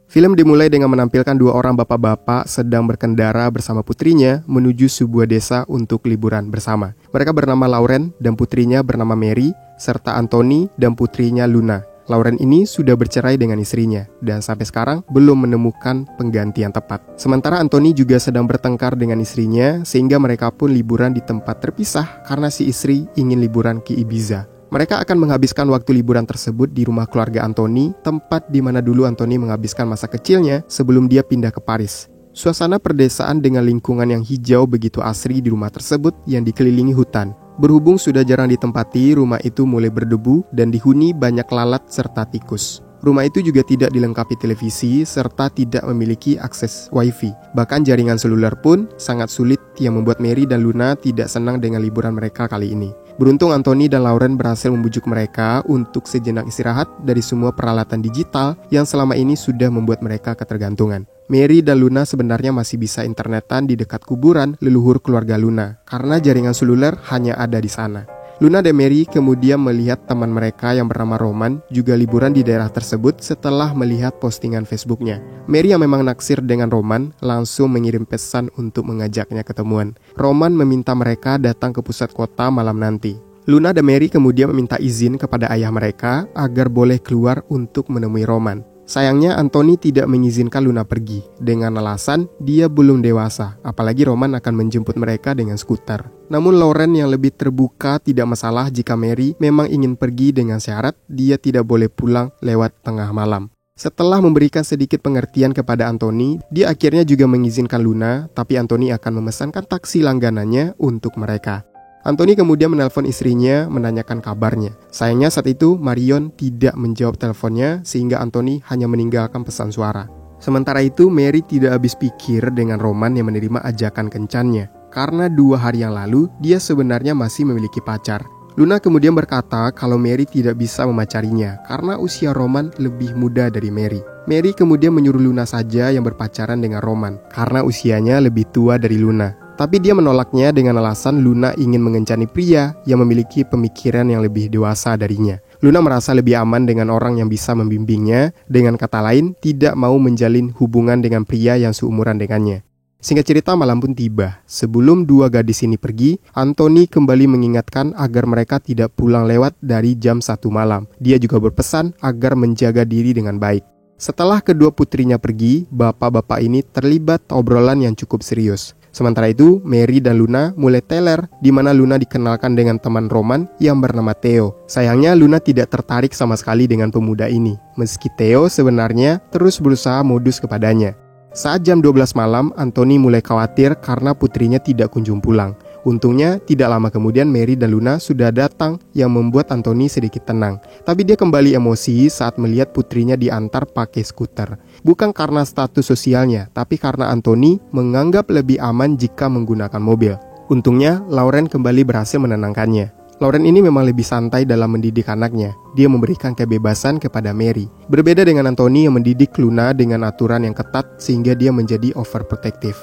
Film dimulai dengan menampilkan dua orang bapak-bapak sedang berkendara bersama putrinya menuju sebuah desa untuk liburan bersama. Mereka bernama Lauren dan putrinya bernama Mary, serta Anthony dan putrinya Luna. Lauren ini sudah bercerai dengan istrinya dan sampai sekarang belum menemukan pengganti yang tepat. Sementara Anthony juga sedang bertengkar dengan istrinya sehingga mereka pun liburan di tempat terpisah karena si istri ingin liburan ke Ibiza. Mereka akan menghabiskan waktu liburan tersebut di rumah keluarga Anthony, tempat di mana dulu Anthony menghabiskan masa kecilnya sebelum dia pindah ke Paris. Suasana perdesaan dengan lingkungan yang hijau begitu asri di rumah tersebut yang dikelilingi hutan. Berhubung sudah jarang ditempati, rumah itu mulai berdebu dan dihuni banyak lalat serta tikus. Rumah itu juga tidak dilengkapi televisi serta tidak memiliki akses wifi. Bahkan jaringan seluler pun sangat sulit yang membuat Mary dan Luna tidak senang dengan liburan mereka kali ini. Beruntung Anthony dan Lauren berhasil membujuk mereka untuk sejenak istirahat dari semua peralatan digital yang selama ini sudah membuat mereka ketergantungan. Mary dan Luna sebenarnya masih bisa internetan di dekat kuburan leluhur keluarga Luna karena jaringan seluler hanya ada di sana. Luna dan Mary kemudian melihat teman mereka yang bernama Roman juga liburan di daerah tersebut setelah melihat postingan Facebooknya. Mary yang memang naksir dengan Roman langsung mengirim pesan untuk mengajaknya ketemuan. Roman meminta mereka datang ke pusat kota malam nanti. Luna dan Mary kemudian meminta izin kepada ayah mereka agar boleh keluar untuk menemui Roman. Sayangnya Anthony tidak mengizinkan Luna pergi dengan alasan dia belum dewasa, apalagi Roman akan menjemput mereka dengan skuter. Namun Lauren yang lebih terbuka tidak masalah jika Mary memang ingin pergi dengan syarat dia tidak boleh pulang lewat tengah malam. Setelah memberikan sedikit pengertian kepada Anthony, dia akhirnya juga mengizinkan Luna, tapi Anthony akan memesankan taksi langganannya untuk mereka. Anthony kemudian menelpon istrinya menanyakan kabarnya. Sayangnya saat itu Marion tidak menjawab teleponnya sehingga Anthony hanya meninggalkan pesan suara. Sementara itu Mary tidak habis pikir dengan Roman yang menerima ajakan kencannya. Karena 2 hari yang lalu dia sebenarnya masih memiliki pacar. Luna kemudian berkata kalau Mary tidak bisa memacarinya karena usia Roman lebih muda dari Mary. Mary kemudian menyuruh Luna saja yang berpacaran dengan Roman karena usianya lebih tua dari Luna. Tapi dia menolaknya dengan alasan Luna ingin mengencani pria yang memiliki pemikiran yang lebih dewasa darinya. Luna merasa lebih aman dengan orang yang bisa membimbingnya, dengan kata lain tidak mau menjalin hubungan dengan pria yang seumuran dengannya. Singkat cerita malam pun tiba. Sebelum 2 gadis ini pergi, Anthony kembali mengingatkan agar mereka tidak pulang lewat dari jam 1 malam. Dia juga berpesan agar menjaga diri dengan baik. Setelah kedua putrinya pergi, bapak-bapak ini terlibat obrolan yang cukup serius. Sementara itu, Mary dan Luna mulai teler, di mana Luna dikenalkan dengan teman Roman yang bernama Theo. Sayangnya Luna tidak tertarik sama sekali dengan pemuda ini, meski Theo sebenarnya terus berusaha modus kepadanya. Saat jam 12 malam, Anthony mulai khawatir karena putrinya tidak kunjung pulang. Untungnya, tidak lama kemudian Mary dan Luna sudah datang yang membuat Anthony sedikit tenang. Tapi dia kembali emosi saat melihat putrinya diantar pakai skuter. Bukan karena status sosialnya, tapi karena Anthony menganggap lebih aman jika menggunakan mobil. Untungnya, Lauren kembali berhasil menenangkannya. Lauren ini memang lebih santai dalam mendidik anaknya. Dia memberikan kebebasan kepada Mary. Berbeda dengan Anthony yang mendidik Luna dengan aturan yang ketat sehingga dia menjadi overprotective.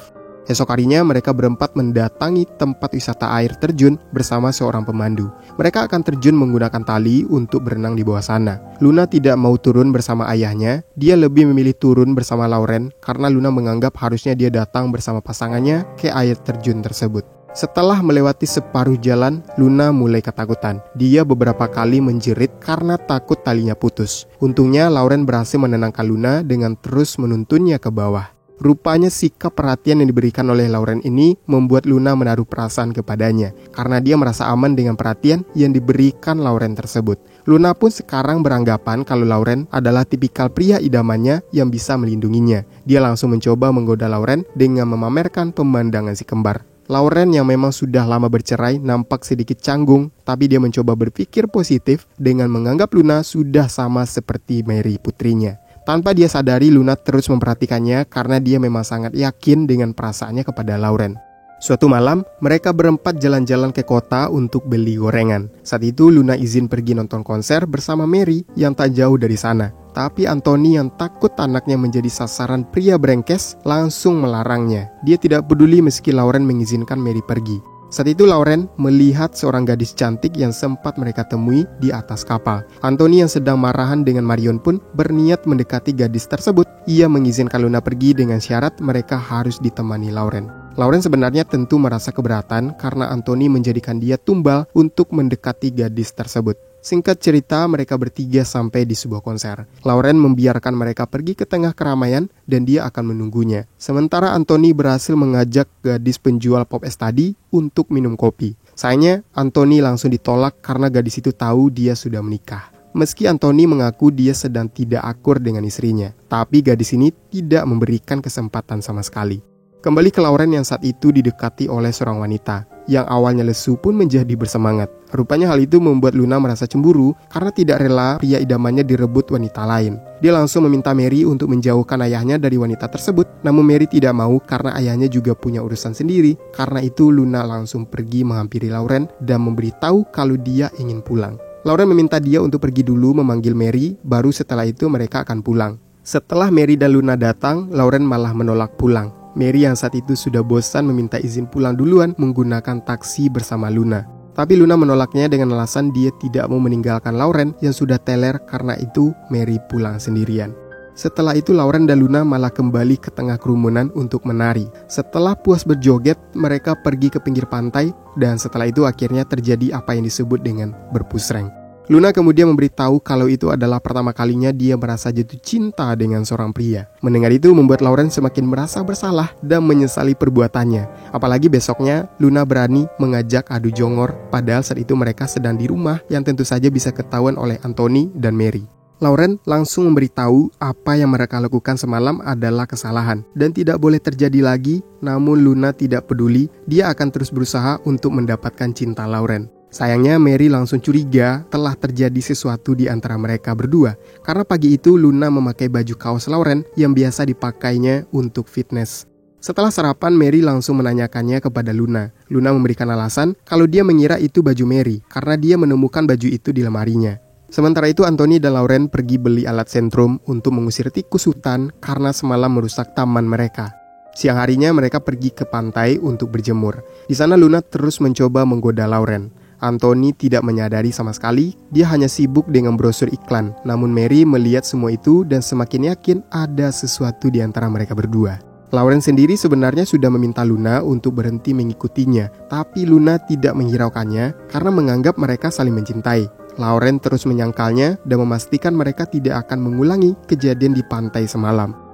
Esok harinya mereka berempat mendatangi tempat wisata air terjun bersama seorang pemandu. Mereka akan terjun menggunakan tali untuk berenang di bawah sana. Luna tidak mau turun bersama ayahnya. Dia lebih memilih turun bersama Lauren karena Luna menganggap harusnya dia datang bersama pasangannya ke air terjun tersebut. Setelah melewati separuh jalan, Luna mulai ketakutan. Dia beberapa kali menjerit karena takut talinya putus. Untungnya Lauren berhasil menenangkan Luna dengan terus menuntunnya ke bawah. Rupanya sikap perhatian yang diberikan oleh Lauren ini membuat Luna menaruh perasaan kepadanya karena dia merasa aman dengan perhatian yang diberikan Lauren tersebut. Luna pun sekarang beranggapan kalau Lauren adalah tipikal pria idamannya yang bisa melindunginya. Dia langsung mencoba menggoda Lauren dengan memamerkan pemandangan si kembar. Lauren yang memang sudah lama bercerai nampak sedikit canggung, tapi dia mencoba berpikir positif dengan menganggap Luna sudah sama seperti Mary putrinya. Tanpa dia sadari, Luna terus memperhatikannya karena dia memang sangat yakin dengan perasaannya kepada Lauren. Suatu malam, mereka berempat jalan-jalan ke kota untuk beli gorengan. Saat itu, Luna izin pergi nonton konser bersama Mary yang tak jauh dari sana. Tapi Anthony yang takut anaknya menjadi sasaran pria brengkes langsung melarangnya. Dia tidak peduli meski Lauren mengizinkan Mary pergi. Saat itu Lauren melihat seorang gadis cantik yang sempat mereka temui di atas kapal. Anthony yang sedang marahan dengan Marion pun berniat mendekati gadis tersebut. Ia mengizinkan Luna pergi dengan syarat mereka harus ditemani Lauren. Lauren sebenarnya tentu merasa keberatan karena Anthony menjadikan dia tumbal untuk mendekati gadis tersebut. Singkat cerita, mereka bertiga sampai di sebuah konser. Lauren membiarkan mereka pergi ke tengah keramaian dan dia akan menunggunya. Sementara Anthony berhasil mengajak gadis penjual pop es tadi untuk minum kopi. Sayangnya, Anthony langsung ditolak karena gadis itu tahu dia sudah menikah. Meski Anthony mengaku dia sedang tidak akur dengan istrinya, tapi gadis ini tidak memberikan kesempatan sama sekali. Kembali ke Lauren yang saat itu didekati oleh seorang wanita. Yang awalnya lesu pun menjadi bersemangat. Rupanya hal itu membuat Luna merasa cemburu karena tidak rela pria idamannya direbut wanita lain. Dia langsung meminta Mary untuk menjauhkan ayahnya dari wanita tersebut. Namun Mary tidak mau karena ayahnya juga punya urusan sendiri. Karena itu Luna langsung pergi menghampiri Lauren dan memberitahu kalau dia ingin pulang. Lauren meminta dia untuk pergi dulu memanggil Mary, baru setelah itu mereka akan pulang. Setelah Mary dan Luna datang, Lauren malah menolak pulang. Mary yang saat itu sudah bosan meminta izin pulang duluan menggunakan taksi bersama Luna. Tapi Luna menolaknya dengan alasan dia tidak mau meninggalkan Lauren yang sudah teler, karena itu Mary pulang sendirian. Setelah itu Lauren dan Luna malah kembali ke tengah kerumunan untuk menari. Setelah puas berjoget, mereka pergi ke pinggir pantai dan setelah itu akhirnya terjadi apa yang disebut dengan berpusreng. Luna kemudian memberitahu kalau itu adalah pertama kalinya dia merasa jatuh cinta dengan seorang pria. Mendengar itu membuat Lauren semakin merasa bersalah dan menyesali perbuatannya. Apalagi besoknya Luna berani mengajak adu jongor, padahal saat itu mereka sedang di rumah yang tentu saja bisa ketahuan oleh Anthony dan Mary. Lauren langsung memberitahu apa yang mereka lakukan semalam adalah kesalahan dan tidak boleh terjadi lagi. Namun Luna tidak peduli, dia akan terus berusaha untuk mendapatkan cinta Lauren. Sayangnya Mary langsung curiga telah terjadi sesuatu di antara mereka berdua. Karena pagi itu Luna memakai baju kaos Lauren yang biasa dipakainya untuk fitness. Setelah sarapan, Mary langsung menanyakannya kepada Luna. Luna memberikan alasan kalau dia mengira itu baju Mary karena dia menemukan baju itu di lemarinya. Sementara itu Anthony dan Lauren pergi beli alat sentrum untuk mengusir tikus hutan karena semalam merusak taman mereka. Siang harinya mereka pergi ke pantai untuk berjemur. Di sana Luna terus mencoba menggoda Lauren. Anthony tidak menyadari sama sekali, dia hanya sibuk dengan brosur iklan. Namun Mary melihat semua itu dan semakin yakin ada sesuatu di antara mereka berdua. Lauren sendiri sebenarnya sudah meminta Luna untuk berhenti mengikutinya, tapi Luna tidak menghiraukannya karena menganggap mereka saling mencintai. Lauren terus menyangkalnya dan memastikan mereka tidak akan mengulangi kejadian di pantai semalam.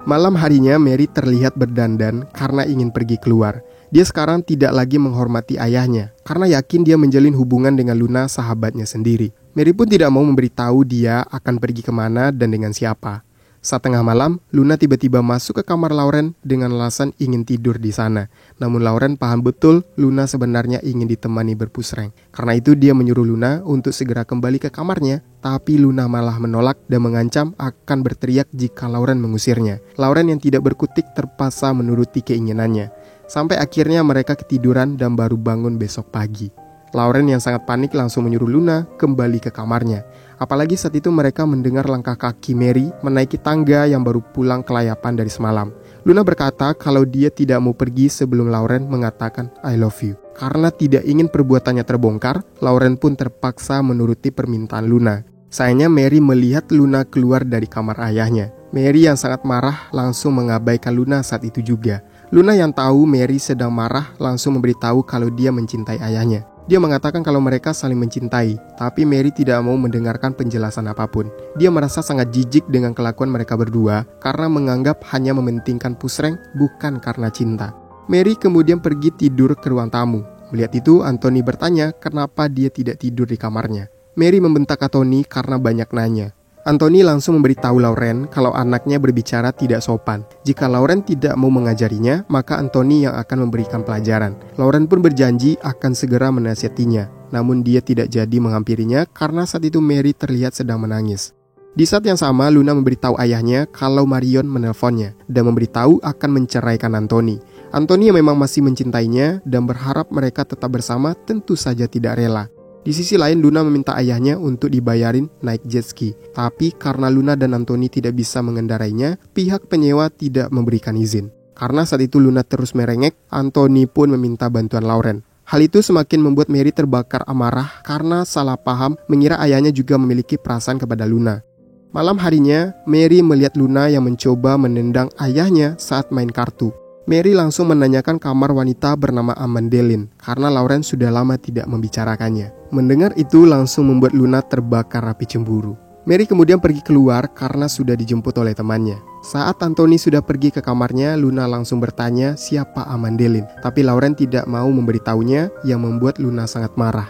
Malam harinya Mary terlihat berdandan karena ingin pergi keluar. Dia sekarang tidak lagi menghormati ayahnya karena yakin dia menjalin hubungan dengan Luna, sahabatnya sendiri. Mary pun tidak mau memberitahu dia akan pergi kemana dan dengan siapa. Saat tengah malam, Luna tiba-tiba masuk ke kamar Lauren dengan alasan ingin tidur di sana. Namun Lauren paham betul Luna sebenarnya ingin ditemani berpusreng. Karena itu dia menyuruh Luna untuk segera kembali ke kamarnya. Tapi Luna malah menolak dan mengancam akan berteriak jika Lauren mengusirnya. Lauren yang tidak berkutik terpaksa menuruti keinginannya. Sampai akhirnya mereka ketiduran dan baru bangun besok pagi. Lauren yang sangat panik langsung menyuruh Luna kembali ke kamarnya. Apalagi saat itu mereka mendengar langkah kaki Mary menaiki tangga yang baru pulang kelayapan dari semalam. Luna berkata kalau dia tidak mau pergi sebelum Lauren mengatakan I love you. Karena tidak ingin perbuatannya terbongkar, Lauren pun terpaksa menuruti permintaan Luna. Sayangnya Mary melihat Luna keluar dari kamar ayahnya. Mary yang sangat marah langsung mengabaikan Luna saat itu juga. Luna yang tahu Mary sedang marah langsung memberitahu kalau dia mencintai ayahnya. Dia mengatakan kalau mereka saling mencintai, tapi Mary tidak mau mendengarkan penjelasan apapun. Dia merasa sangat jijik dengan kelakuan mereka berdua karena menganggap hanya mementingkan pusreng bukan karena cinta. Mary kemudian pergi tidur ke ruang tamu. Melihat itu, Anthony bertanya kenapa dia tidak tidur di kamarnya. Mary membentak Anthony karena banyak nanya. Anthony langsung memberitahu Lauren kalau anaknya berbicara tidak sopan. Jika Lauren tidak mau mengajarinya, maka Anthony yang akan memberikan pelajaran. Lauren pun berjanji akan segera menasihatinya. Namun dia tidak jadi menghampirinya karena saat itu Mary terlihat sedang menangis. Di saat yang sama, Luna memberitahu ayahnya kalau Marion menelponnya dan memberitahu akan menceraikan Anthony. Anthony yang memang masih mencintainya dan berharap mereka tetap bersama tentu saja tidak rela. Di sisi lain, Luna meminta ayahnya untuk dibayarin naik jet ski. Tapi karena Luna dan Anthony tidak bisa mengendarainya, pihak penyewa tidak memberikan izin. Karena saat itu Luna terus merengek, Anthony pun meminta bantuan Lauren. Hal itu semakin membuat Mary terbakar amarah karena salah paham mengira ayahnya juga memiliki perasaan kepada Luna. Malam harinya, Mary melihat Luna yang mencoba menendang ayahnya saat main kartu. Mary langsung menanyakan kamar wanita bernama Amandeline karena Lauren sudah lama tidak membicarakannya. Mendengar itu langsung membuat Luna terbakar api cemburu. Mary kemudian pergi keluar karena sudah dijemput oleh temannya. Saat Anthony sudah pergi ke kamarnya, Luna langsung bertanya siapa Amandeline. Tapi Lauren tidak mau memberitahunya yang membuat Luna sangat marah.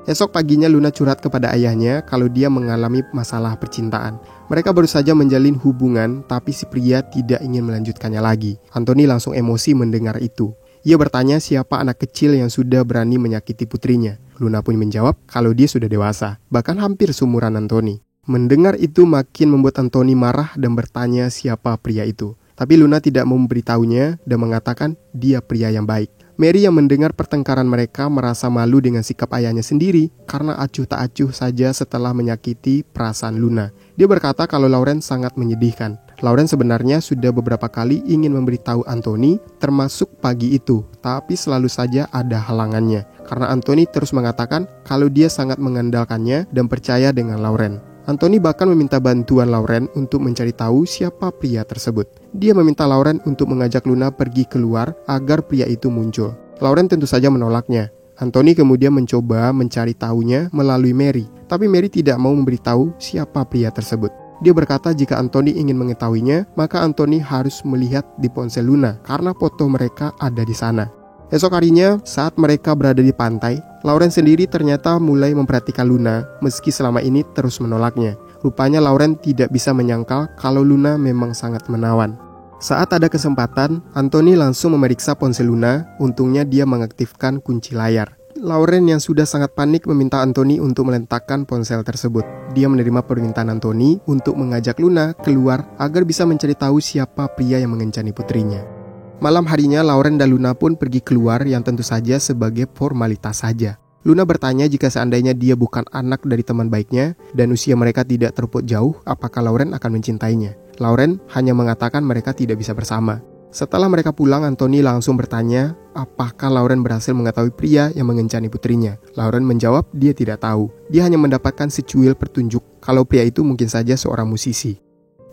Esok paginya Luna curhat kepada ayahnya kalau dia mengalami masalah percintaan. Mereka baru saja menjalin hubungan, tapi si pria tidak ingin melanjutkannya lagi. Anthony langsung emosi mendengar itu. Ia bertanya siapa anak kecil yang sudah berani menyakiti putrinya. Luna pun menjawab kalau dia sudah dewasa, bahkan hampir seumuran Anthony. Mendengar itu makin membuat Anthony marah dan bertanya siapa pria itu. Tapi Luna tidak mau memberitahunya dan mengatakan dia pria yang baik. Mary yang mendengar pertengkaran mereka merasa malu dengan sikap ayahnya sendiri karena acuh tak acuh saja setelah menyakiti perasaan Luna. Dia berkata kalau Lauren sangat menyedihkan. Lauren sebenarnya sudah beberapa kali ingin memberitahu Anthony termasuk pagi itu, tapi selalu saja ada halangannya karena Anthony terus mengatakan kalau dia sangat mengandalkannya dan percaya dengan Lauren. Anthony bahkan meminta bantuan Lauren untuk mencari tahu siapa pria tersebut. Dia meminta Lauren untuk mengajak Luna pergi keluar agar pria itu muncul. Lauren tentu saja menolaknya. Anthony kemudian mencoba mencari tahunya melalui Mary, tapi Mary tidak mau memberitahu siapa pria tersebut. Dia berkata jika Anthony ingin mengetahuinya, maka Anthony harus melihat di ponsel Luna karena foto mereka ada di sana. Esok harinya, saat mereka berada di pantai, Lauren sendiri ternyata mulai memperhatikan Luna meski selama ini terus menolaknya. Rupanya Lauren tidak bisa menyangkal kalau Luna memang sangat menawan. Saat ada kesempatan, Anthony langsung memeriksa ponsel Luna, untungnya dia mengaktifkan kunci layar. Lauren yang sudah sangat panik meminta Anthony untuk meletakkan ponsel tersebut. Dia menerima permintaan Anthony untuk mengajak Luna keluar agar bisa mencari tahu siapa pria yang mengencani putrinya. Malam harinya Lauren dan Luna pun pergi keluar yang tentu saja sebagai formalitas saja. Luna bertanya jika seandainya dia bukan anak dari teman baiknya dan usia mereka tidak terlampau jauh, apakah Lauren akan mencintainya. Lauren hanya mengatakan mereka tidak bisa bersama. Setelah mereka pulang, Anthony langsung bertanya apakah Lauren berhasil mengetahui pria yang mengencani putrinya. Lauren menjawab dia tidak tahu. Dia hanya mendapatkan secuil petunjuk kalau pria itu mungkin saja seorang musisi.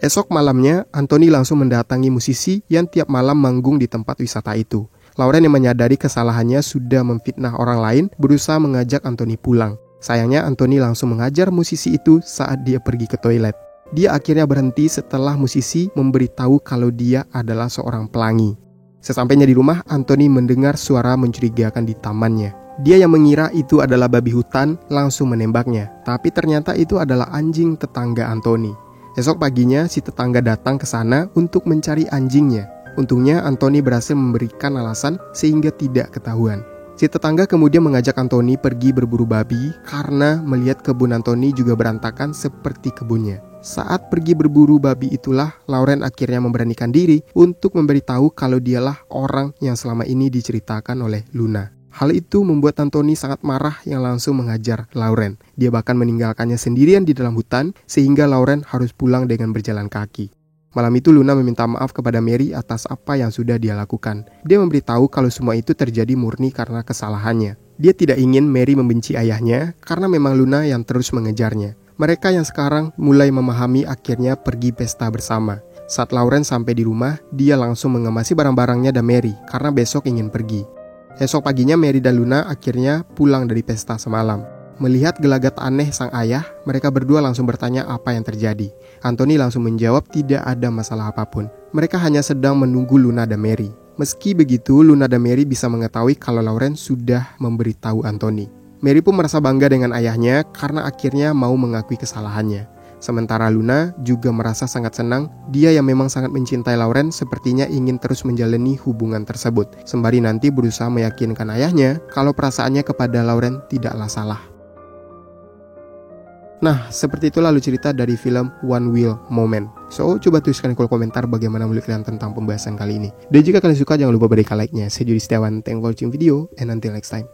Esok malamnya, Anthony langsung mendatangi musisi yang tiap malam manggung di tempat wisata itu. Lauren yang menyadari kesalahannya sudah memfitnah orang lain berusaha mengajak Anthony pulang. Sayangnya Anthony langsung menghajar musisi itu saat dia pergi ke toilet. Dia akhirnya berhenti setelah musisi memberitahu kalau dia adalah seorang pelangi. Sesampainya di rumah, Anthony mendengar suara mencurigakan di tamannya. Dia yang mengira itu adalah babi hutan langsung menembaknya, tapi ternyata itu adalah anjing tetangga Anthony. Esok paginya si tetangga datang ke sana untuk mencari anjingnya. Untungnya Anthony berhasil memberikan alasan sehingga tidak ketahuan. Si tetangga kemudian mengajak Anthony pergi berburu babi karena melihat kebun Anthony juga berantakan seperti kebunnya. Saat pergi berburu babi itulah Lauren akhirnya memberanikan diri untuk memberitahu kalau dialah orang yang selama ini diceritakan oleh Luna. Hal itu membuat Anthony sangat marah yang langsung menghajar Lauren. Dia bahkan meninggalkannya sendirian di dalam hutan sehingga Lauren harus pulang dengan berjalan kaki. Malam itu Luna meminta maaf kepada Mary atas apa yang sudah dia lakukan. Dia memberitahu kalau semua itu terjadi murni karena kesalahannya. Dia tidak ingin Mary membenci ayahnya karena memang Luna yang terus mengejarnya. Mereka yang sekarang mulai memahami akhirnya pergi pesta bersama. Saat Lauren sampai di rumah, dia langsung mengemasi barang-barangnya dan Mary karena besok ingin pergi. Esok paginya Mary dan Luna akhirnya pulang dari pesta semalam. Melihat gelagat aneh sang ayah, mereka berdua langsung bertanya apa yang terjadi. Anthony langsung menjawab tidak ada masalah apapun. Mereka hanya sedang menunggu Luna dan Mary. Meski begitu, Luna dan Mary bisa mengetahui kalau Lauren sudah memberitahu Anthony. Mary pun merasa bangga dengan ayahnya karena akhirnya mau mengakui kesalahannya. Sementara Luna juga merasa sangat senang, dia yang memang sangat mencintai Lauren sepertinya ingin terus menjalani hubungan tersebut, sembari nanti berusaha meyakinkan ayahnya kalau perasaannya kepada Lauren tidaklah salah. Nah, seperti itulah lalu cerita dari film One Wheel Moment. So, coba tuliskan di kolom komentar bagaimana menurut kalian tentang pembahasan kali ini. Dan jika kalian suka, jangan lupa berikan like-nya. Saya Jody Setiawan, thank you for watching video, and until next time.